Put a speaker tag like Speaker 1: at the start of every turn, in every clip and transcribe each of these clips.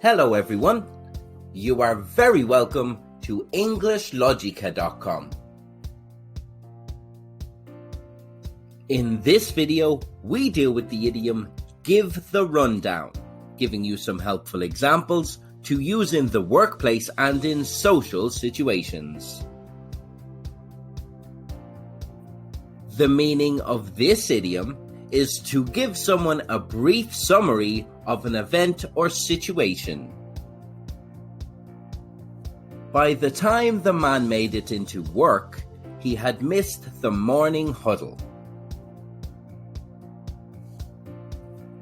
Speaker 1: Hello everyone, you are very welcome to EnglishLogica.com. In this video, we deal with the idiom give the rundown, giving you some helpful examples to use in the workplace and in social situations. The meaning of this idiom is to give someone a brief summary of an event or situation. By the time the man made it into work, he had missed the morning huddle.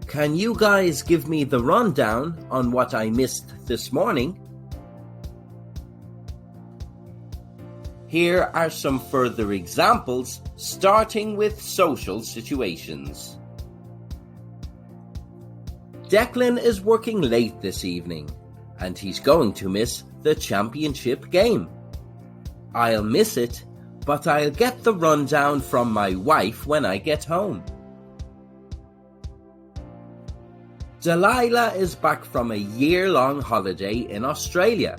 Speaker 1: Can you guys give me the rundown on what I missed this morning? Here are some further examples, starting with social situations. Declan is working late this evening, and he's going to miss the championship game. I'll miss it, but I'll get the rundown from my wife when I get home. Delilah is back from a year-long holiday in Australia.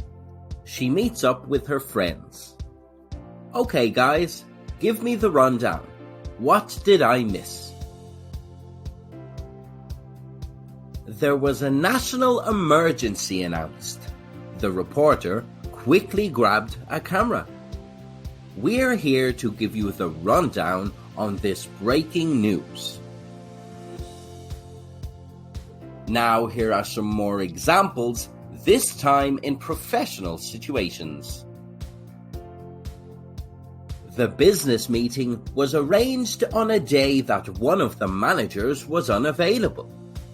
Speaker 1: She meets up with her friends. Okay guys, give me the rundown. What did I miss? There was a national emergency announced. The reporter quickly grabbed a camera. We're here to give you the rundown on this breaking news. Now here are some more examples, this time in professional situations. The business meeting was arranged on a day that one of the managers was unavailable.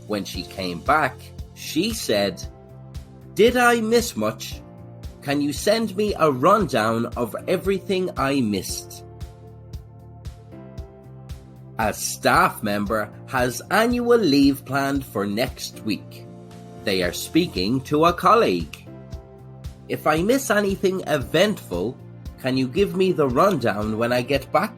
Speaker 1: When she came back, she said, "Did I miss much? Can you send me a rundown of everything I missed?" A staff member has annual leave planned for next week. They are speaking to a colleague. If I miss anything eventful, can you give me the rundown when I get back?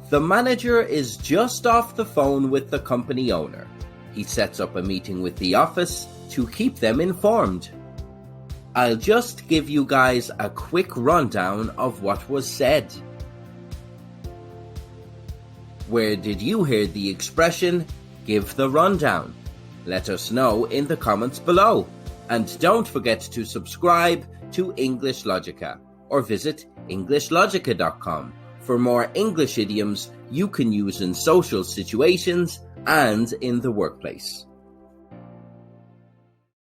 Speaker 1: The manager is just off the phone with the company owner. He sets up a meeting with the office to keep them informed. I'll just give you guys a quick rundown of what was said. Where did you hear the expression, give the rundown? Let us know in the comments below. And don't forget to subscribe to EnglishLogica or visit EnglishLogica.com for more English idioms you can use in social situations and in the workplace.